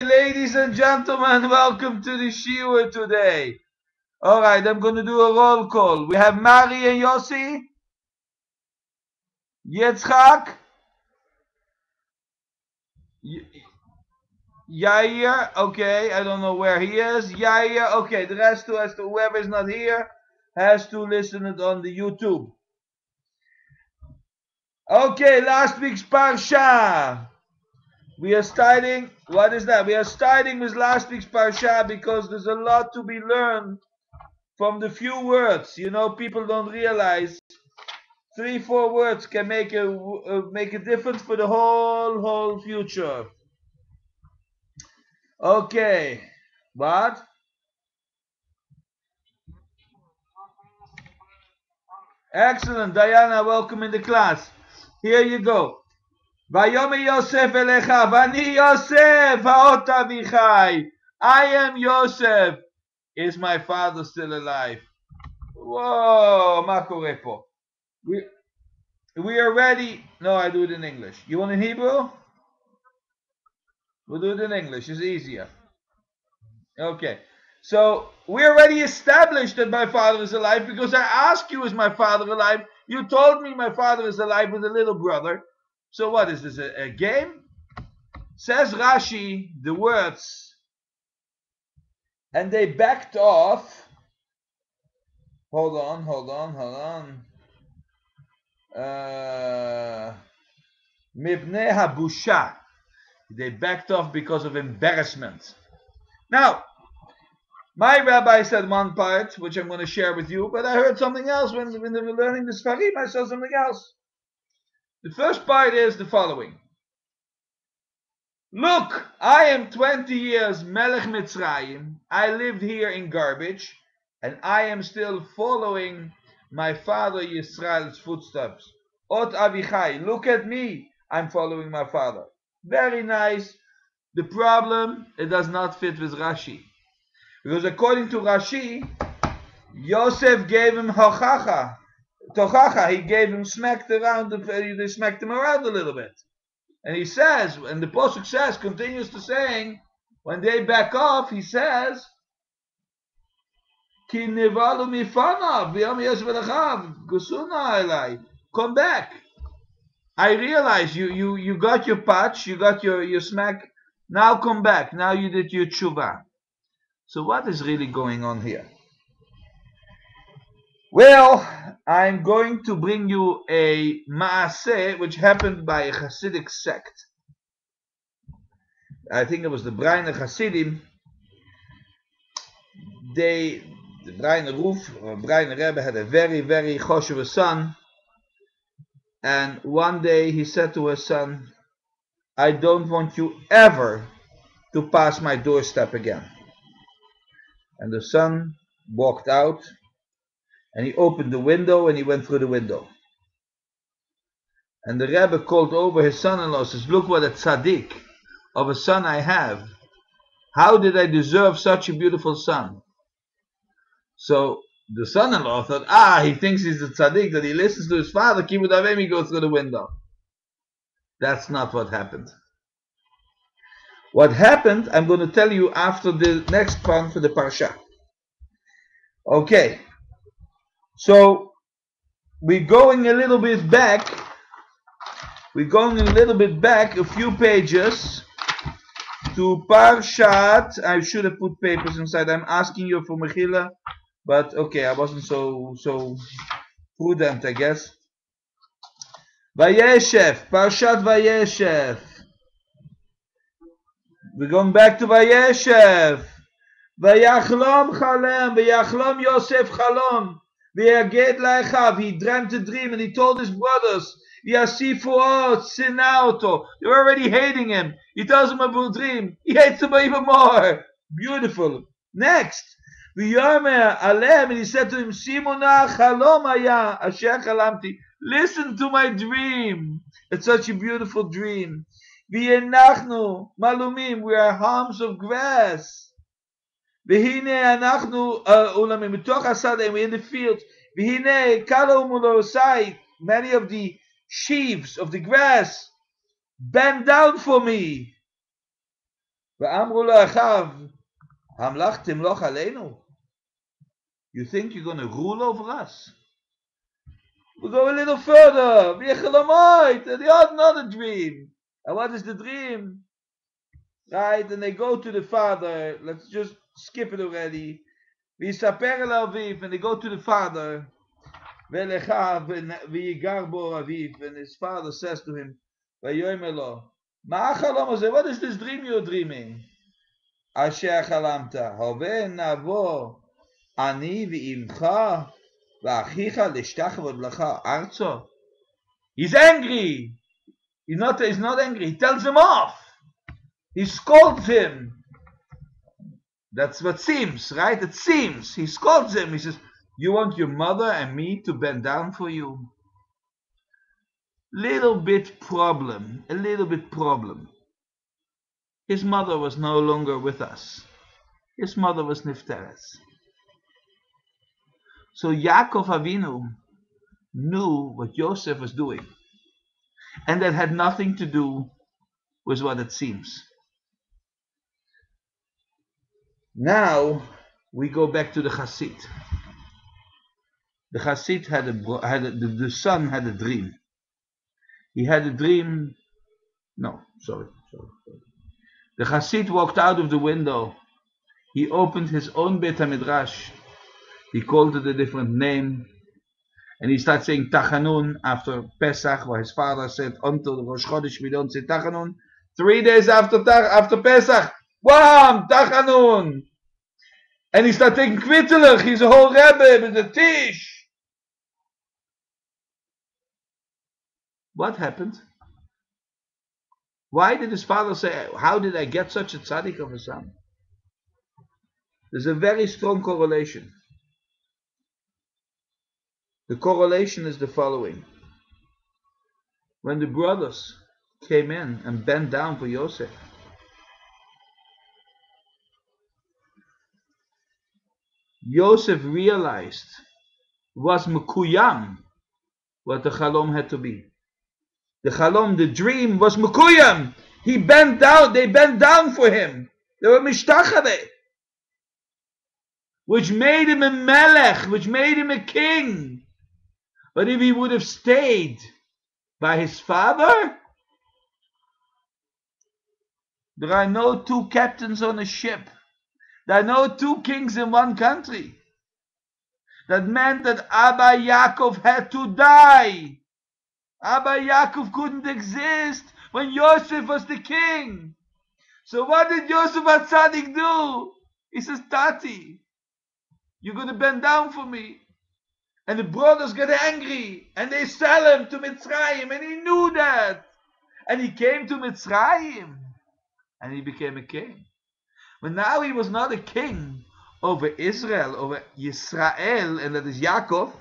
Ladies and gentlemen, welcome to the siouer today. Alright, I'm going to do a roll call. We have Mari and Yossi, Yitzchak, Yair, okay, I don't know where he is. Yair, okay, the rest whoever is not here has to listen it on the YouTube. Okay, last week's Parsha. We are starting, what is that? We are starting with last week's Parsha because there's a lot to be learned from the few words. You know, people don't realize 3-4 words can make a difference for the whole future. Okay, what? Excellent, Diana. Welcome in the class. Here you go. Vayomer Yosef elecha, vani Yosef haot avichai. I am Yosef. Is my father still alive? Whoa, ma kore po? We are ready. No, I do it in English. You want in Hebrew? We'll do it in English. It's easier. Okay. So we already established that my father is alive because I asked you, is my father alive? You told me my father is alive with a little brother. So what is this, a game? Says Rashi, the words, and they backed off. Hold on. Mibnei habusha. They backed off because of embarrassment. Now, my rabbi said one part, which I'm going to share with you, but I heard something else when they were learning the Sfarim. I saw something else. The first part is the following. Look, I am 20 years Melech Mitzrayim. I lived here in garbage, and I am still following my father Yisrael's footsteps. Ot Avichai, look at me. I'm following my father. Very nice. The problem, it does not fit with Rashi. Because according to Rashi, Yosef gave him tochacha. He gave him they smacked him around a little bit. And he says, and the Pasuk says, continues to saying, when they back off, he says, Ki nivalu mifanav, v'yom Yosef elechav, gusuna elai. Come back. I realize you got your patch, you got your smack. Now come back. Now you did your tshuva. So what is really going on here? Well, I'm going to bring you a maaseh which happened by a Hasidic sect. I think it was the Breiner Hasidim. The Breiner Rebbe had a very choshev son, and one day he said to his son, I don't want you ever to pass my doorstep again. And the son walked out, and he opened the window, and he went through the window. And the Rebbe called over his son-in-law, says, look what a tzaddik of a son I have. How did I deserve such a beautiful son? So the son-in-law thought, he thinks he's a tzaddik, that he listens to his father, kibud avim, he goes through the window. That's not what happened. What happened, I'm going to tell you after the next part for the parsha. Okay. So we're going a little bit back. A few pages to Parshat. I should have put papers inside. I'm asking you for Mechila, but okay, I wasn't so prudent, I guess. Vayeshev, Parshat Vayeshev. We're going back to Vayeshev. Vayachlom chalem, Vayachlom Yosef chalom. Vayaged la'echav. He dreamt a dream and he told his brothers, Yasifuot, Sinauto. They're already hating him. He tells them about a dream. He hates them even more. Beautiful. Next. V'yomer alem, and he said to him, Simona chalom haya, asher chalamti. Listen to my dream. It's such a beautiful dream. V'yenachnu malumim, we are harms of grass. V'hine anachnu ulamim, mitoch hasadeh, we're in the fields. V'hine kalo mulosai, many of the sheaves of the grass bend down for me. ואמרו לאחיו, המלך תמלוך עלינו? You think you're going to rule over us? We'll go a little further. And they had another dream. And what is the dream? Right, and they go to the father. Let's just skip it already. ויספר אל אביו, and they go to the father. ולאחיו, ויגר בו אביו, and his father says to him, ויאמר לו, מה החלום הזה? What is this dream you're dreaming? אשר חלמת, הווה נבוא אני ואימך ואחיך להשתחוות לך ארצה. He's angry. He's not angry. He tells him off. He scolds him. That's what seems, right? It seems. He scolds him. He says, you want your mother and me to bend down for you? A little bit problem. His mother was no longer with us. His mother was Nifteres. So Yaakov Avinu knew what Yosef was doing. And that had nothing to do with what it seems. Now we go back to the Chassid. The Chassid the son had a dream. He had a dream. No, sorry. The Chassid walked out of the window. He opened his own Beit HaMidrash. He called it a different name. And he started saying Tachanun after Pesach, where his father said, until the Rosh Chodesh we don't say Tachanun. 3 days after Pesach, wham, Tachanun. And he started taking Kvittelach. He's a whole Rebbe with a Tish. What happened? Why did his father say, how did I get such a tzaddik of a son? There's a very strong correlation. The correlation is the following. When the brothers came in and bent down for Yosef, Yosef realized was mekuyam what the chalom had to be. The chalom, the dream, was mekuyam. He bent down, they bent down for him. They were mishtachare. Which made him a melech, which made him a king. But if he would have stayed by his father, there are no two captains on a ship. There are no two kings in one country. That meant that Abba Yaakov had to die. Abba Yaakov couldn't exist when Yosef was the king. So what did Yosef HaTzadik do? He says, Tati, you're going to bend down for me. And the brothers get angry. And they sell him to Mitzrayim. And he knew that. And he came to Mitzrayim. And he became a king. But now he was not a king over Israel, over Yisrael, and that is Yaakov.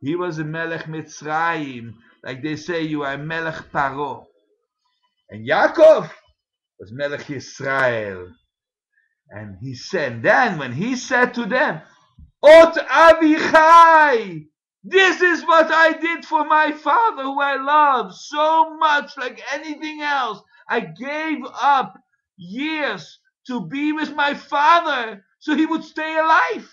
He was a Melech Mitzrayim. Like they say, you are Melech Paro. And Yaakov was Melech Yisrael. And he said, then when he said to them, Ot Avichai, this is what I did for my father who I love so much, like anything else. I gave up years to be with my father so he would stay alive.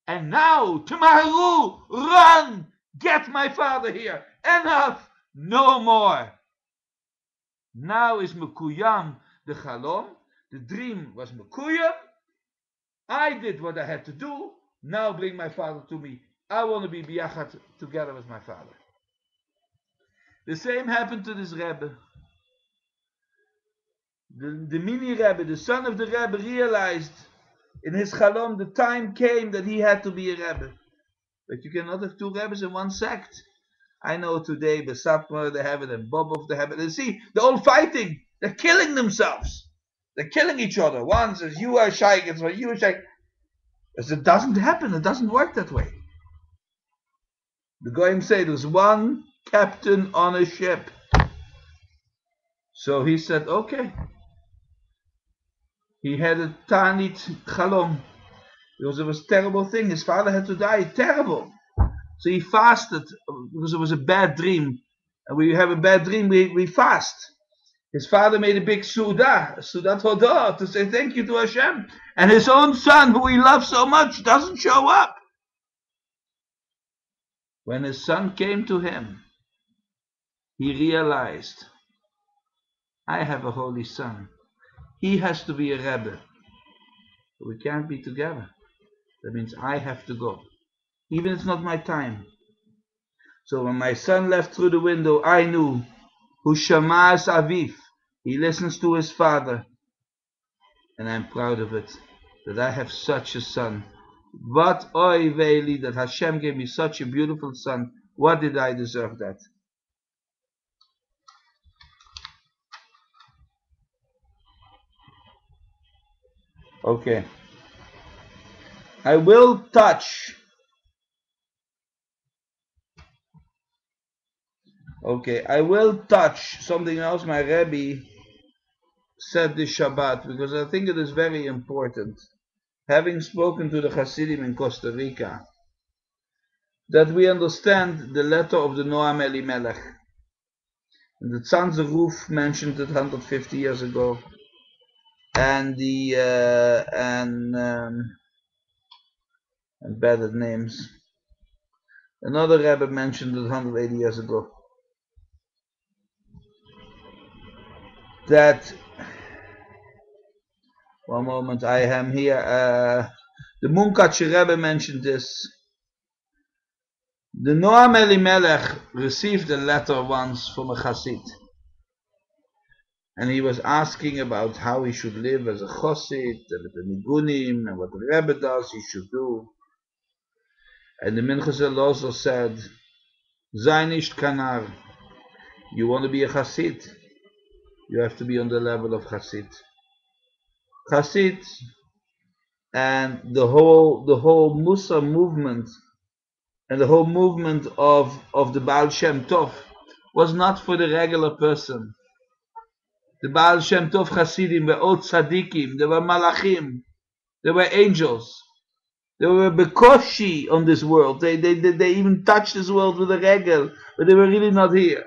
And now, Tamaru, run, get my father here. Enough, no more. Now is Mekuyam the Chalom. The dream was Mekuyam. I did what I had to do. Now bring my father to me. I want to be biyachad together with my father. The same happened to this Rebbe. The mini Rebbe, the son of the Rebbe, realized in his Chalom the time came that he had to be a Rebbe. But you cannot have two Rebbes in one sect. I know today, Besatmar they have it, and Bobov they have it. And see, they're all fighting. They're killing themselves. They're killing each other. One says, you are Shaykh, it's like, you are Shaykh. It doesn't happen. It doesn't work that way. The Goyim say there's one captain on a ship. So he said, okay. He had a Tanit Chalom. Because it was a terrible thing. His father had to die. Terrible. So he fasted because it was a bad dream. And when you have a bad dream, we fast. His father made a big Sudat Hodah, to say thank you to Hashem. And his own son, who he loves so much, doesn't show up. When his son came to him, he realized, I have a holy son. He has to be a Rebbe. We can't be together. That means I have to go. Even if it's not my time. So when my son left through the window, I knew, Hu shamas aviv. He listens to his father. And I'm proud of it, that I have such a son. What oy veli, that Hashem gave me such a beautiful son. What did I deserve that? Okay. I will touch. Okay, I will touch something else my Rebbe said this Shabbat, because I think it is very important, having spoken to the Hasidim in Costa Rica, that we understand the letter of the Noam Elimelech. And the Tzanzer Ruf mentioned it 150 years ago, and the and bad at names. Another Rebbe mentioned it 180 years ago. That, one moment, I am here. The Munkatsche Rebbe mentioned this. The Noam Elimelech received a letter once from a Chassid, and he was asking about how he should live as a Chassid, and the Nigunim, and what the Rebbe does he should do. And the Minchas also said, Sei nicht kanar. You want to be a Chassid, you have to be on the level of Chassid. Chassid and the whole Musa movement and the whole movement of the Baal Shem Tov was not for the regular person. The Baal Shem Tov Chasidim were all tzaddikim, they were malachim, they were angels. They were bekoshi on this world. They even touched this world with a regel, but they were really not here.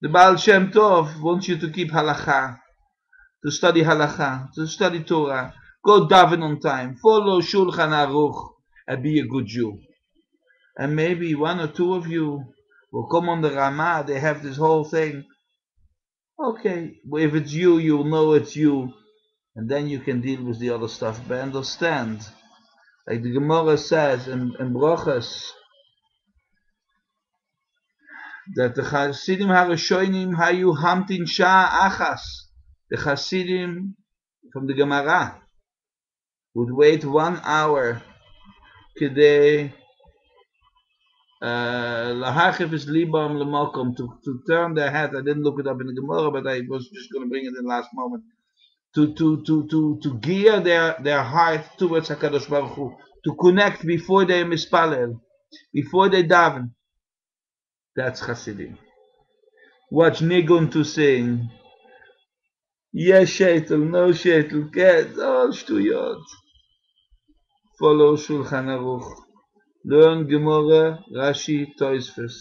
The Baal Shem Tov wants you to keep halacha, to study halacha, to study Torah, go daven on time, follow Shulchan Aruch, and be a good Jew. And maybe one or two of you will come on the Ramah. They have this whole thing. Okay, if it's you, you'll know it's you, and then you can deal with the other stuff. But understand, like the Gemara says in Brochas, that the Chasidim Harashonim Hayu Hamtin Shah Achas. The Chasidim from the Gemara would wait 1 hour Kedei Lahachiv is Libam Lamakom, to turn their head. I didn't look it up in the Gemara, but I was just going to bring it in the last moment. To gear their heart towards HaKadosh Baruch Hu, to connect before they mispalel, before they daven. That's Chasidim. Watch Nigun to sing. Yes, Sheitel, no Sheitel, get all Shtuyot. Follow Shulchan Aruch. Learn Gemara, Rashi, Tosfos.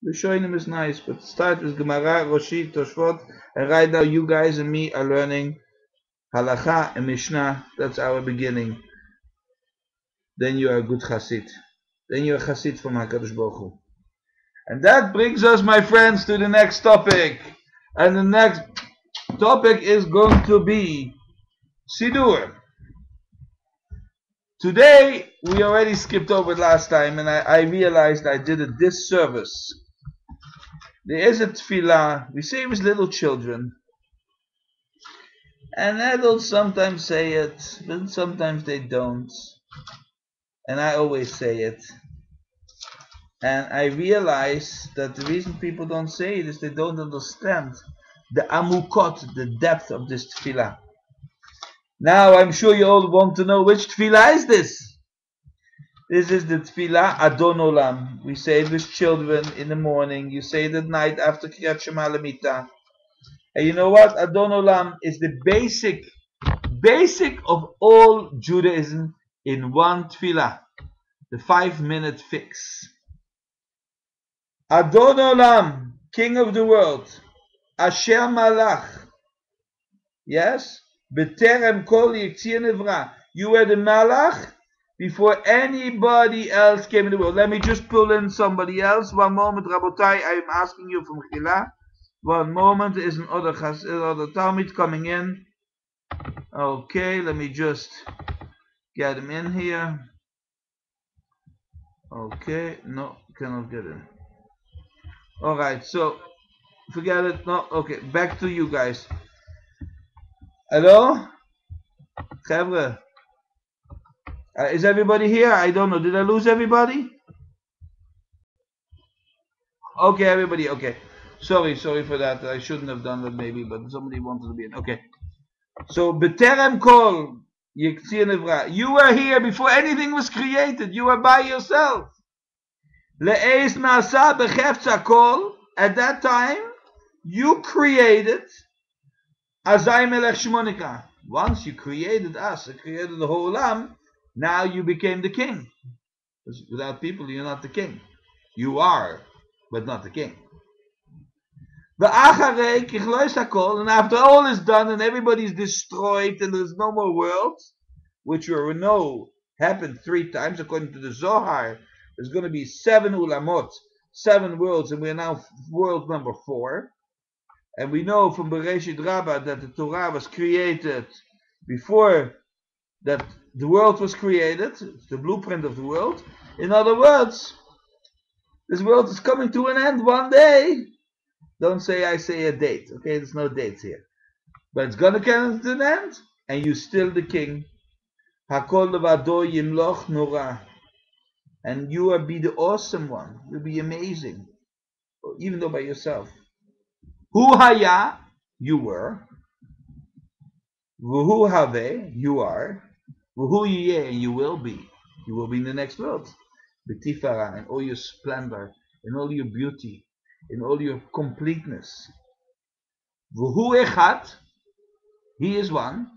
The Shoinim is nice, but start with Gemara, Rashi, Toshvot, and right now you guys and me are learning Halacha and Mishnah. That's our beginning. Then you are a good Chassid. Then you are a Chassid from HaKadosh Baruch Hu. And that brings us, my friends, to the next topic. And the next topic is going to be sidur. Today, we already skipped over it last time, and I realized I did a disservice. There is a tefillah, we say it with little children, and adults sometimes say it, but sometimes they don't, and I always say it. And I realize that the reason people don't say it is they don't understand the amukot, the depth of this tefillah. Now, I'm sure you all want to know which tefillah is this. This is the tefillah Adon Olam. We say it with children in the morning. You say it at night after Kriyat Shema Lemita. And you know what? Adon Olam is the basic of all Judaism in one tefillah. The 5-minute fix. Adon Olam, King of the world. Asher Malach. Yes? B'terem kol yiktzir nevra. You were the Malach before anybody else came in the world. Let me just pull in somebody else. One moment, Rabotai, I am asking you from Chila. One moment, there is another Talmud coming in. Okay, let me just get him in here. Okay, no, cannot get in. Alright, so, forget it. No, okay, back to you guys. Hello? Chevre? Is everybody here? I don't know. Did I lose everybody? Okay, everybody, okay. Sorry for that. I shouldn't have done that maybe, but somebody wanted to be in. Okay. So, B'terem kol yiktzir nevra. You were here before anything was created. You were by yourself. Le'ez na'asa b'chefza kol. At that time, you created Azai melech shmonika. Once you created us, you created the whole Olam, now you became the king. Without people, you're not the king. You are, but not the king. And after all is done and everybody's destroyed and there's no more worlds, which we know happened 3 times according to the Zohar, there's going to be 7 ulamot, 7 worlds, and we're now world number 4. And we know from Bereshit Rabbah that the Torah was created before that the world was created. It's the blueprint of the world. In other words, this world is coming to an end one day. Don't say I say a date, okay? There's no dates here. But it's going to come to an end, and you're still the king. Hakol levado yimloch nora. And you will be the awesome one. You'll be amazing. Even though by yourself. Hu haya, you were. V'hu have, you are. V'hu yiyeh, you will be. You will be in the next world. B'tifara, in all your splendor, in all your beauty, in all your completeness. V'hu echad, he is one.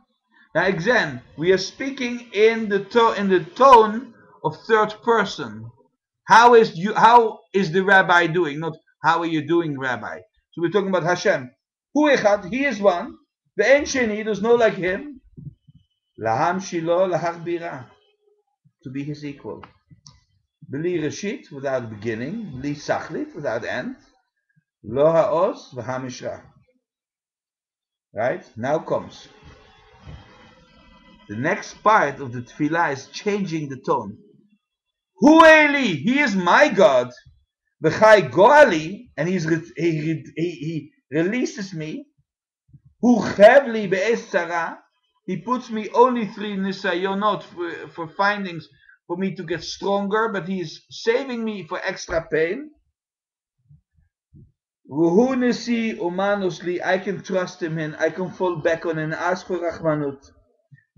Now again, we are speaking in the tone of third person. How is the rabbi doing? Not how are you doing, rabbi? So we're talking about Hashem. Hu echad, he is one. Ve'en sheni, there's no like him. Laham shilo lahach bira, to be his equal. B'li reshit, without beginning. B'li sachlit, without end. Lo ha'os v'hamishra. Right? Now comes the next part of the tefillah is changing the tone. Hu Eli, he is my God. V'chai goali, and he releases me. Hu chevli be'es tzara, he puts me only 3 nisayonot for findings for me to get stronger, but he is saving me for extra pain. V'hu nisi umanusli, I can trust him in, I can fall back on and ask for rachmanut.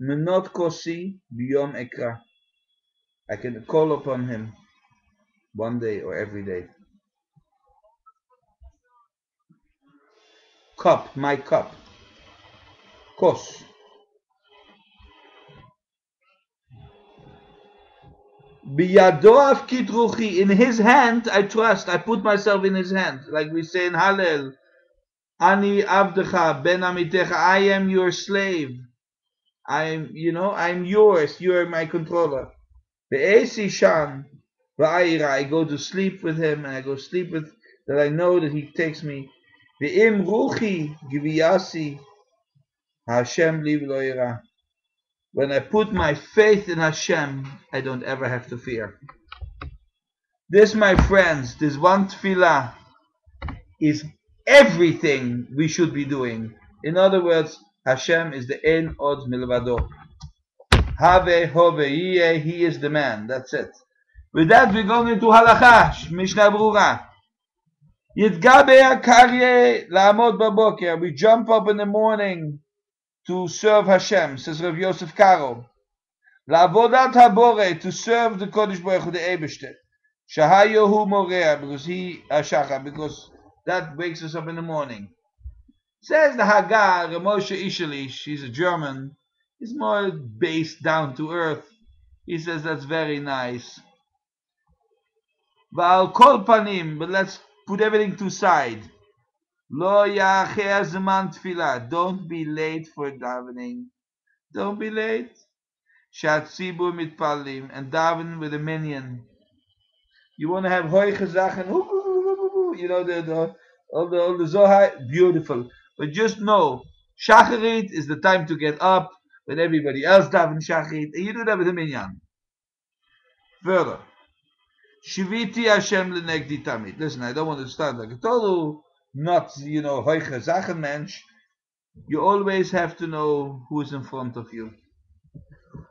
Menot kosi biyom ekra, I can call upon him one day or every day. Cup, my cup. Kos. Biyado afkid ruchi, in his hand I trust, I put myself in his hand. Like we say in Hallel, Ani avdecha ben amitecha, I am your slave. I'm yours, you are my controller. Be'esi shan va'ayira, I go to sleep with him, and I go sleep with, that I know that he takes me. Ve'im ruchi giviyasi, Hashem li v'lo yira. When I put my faith in Hashem, I don't ever have to fear. This, my friends, this one tefillah is everything we should be doing. In other words, Hashem is the Ein Od Milvado. Have, Hove, Yeh, he is the man. That's it. With that, we're going into Halacha, Mishnah Brura. Yitgaber Karye La'amod Baboker. We jump up in the morning to serve Hashem, says Rav Yosef Karo. La'avodat habore, to serve the Kodesh Baruch Hu, the Eibishter. Shahayohu morea, because he Shachar, because that wakes us up in the morning. Says the Hagar, Moshe Ishalish, she's a German, is more based down to earth. He says that's very nice. Va'al kol panim, but let's put everything to side. Lo ya'acher zeman tefillah. Don't be late for davening. Don't be late. Shatzibur mitpalim, and daven with a minion. You want to have hoige zachen, you know, all the Zohar, beautiful. But just know, Shacharit is the time to get up when everybody else daven Shacharit, and you do that with a minyan. Further, Shiviti Hashem lenegdi tamid. Listen, I don't want to start like a total, not, hoige zachen mensch. You always have to know who's in front of you.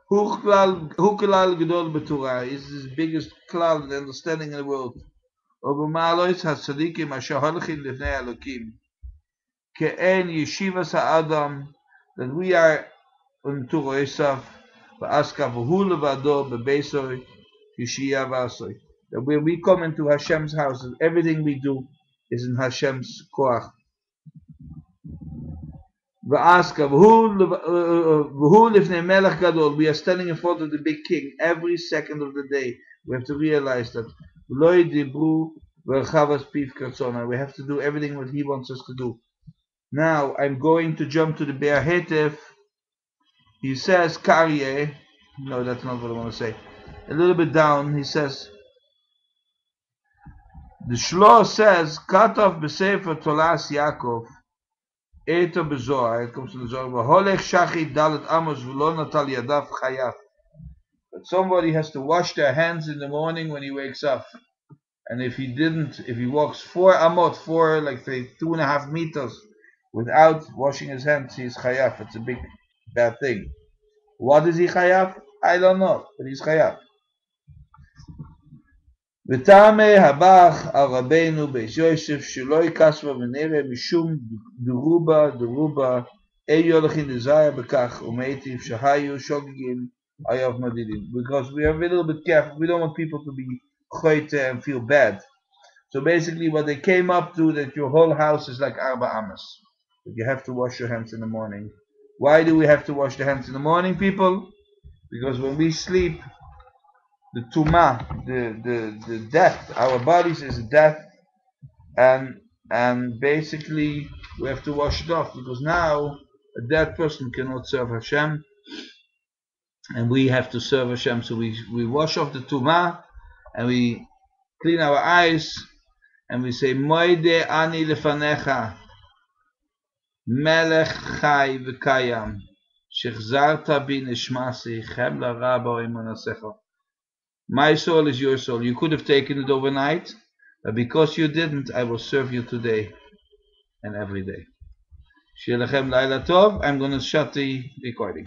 Hu klal gedol b'Torah is the biggest klal and understanding in the world. ובמעלות הצדיקים אשר הולכים לפני אלוקים כאין ישיבת האדם, that we are unto Esav v'aska v'hu levado b'beisoi yishia v'asoi, that when we come into Hashem's house, everything we do is in Hashem's koach. V'aska v'hu lifnei melech gadol, we are standing in front of the big king every second of the day. We have to realize that we have to do everything what he wants us to do. Now I'm going to jump to the Be'er Hetev. He says Karye. No, that's not what I want to say. A little bit down, he says, the Shlo says, Katov b'Sefer Tolas Yaakov, Eto b'Zohar, it comes to the Zohar, V'holech shachit dalet amos v'lo natal yadav chayav. But somebody has to wash their hands in the morning when he wakes up. And if he walks 4 amot, like say 2.5 meters, without washing his hands, he's chayav. It's a big bad thing. What is he chayav? I don't know, but he's chayav. V'tameh habach al Rabbeinu Beis Yosef shelo kasva v'nere mishum deruba eyolachin desire bekach umeitiv shahayu shogigin ayav madidin. Because we are a little bit careful. We don't want people to be choite and feel bad. So basically what they came up to, that your whole house is like Arba Amas. That you have to wash your hands in the morning. Why do we have to wash the hands in the morning, people? Because when we sleep, the tumah, the death, our bodies is death, and basically we have to wash it off, because now a dead person cannot serve Hashem, and we have to serve Hashem. So we wash off the tumah, and we clean our eyes, and we say, Moide ani lefanecha, melech chai v'kayam, shechzarta bi nishmasi, chemla rabo imunasecha. My soul is your soul. You could have taken it overnight, but because you didn't, I will serve you today and every day. Shir lechem laila tov. I'm going to shut the recording.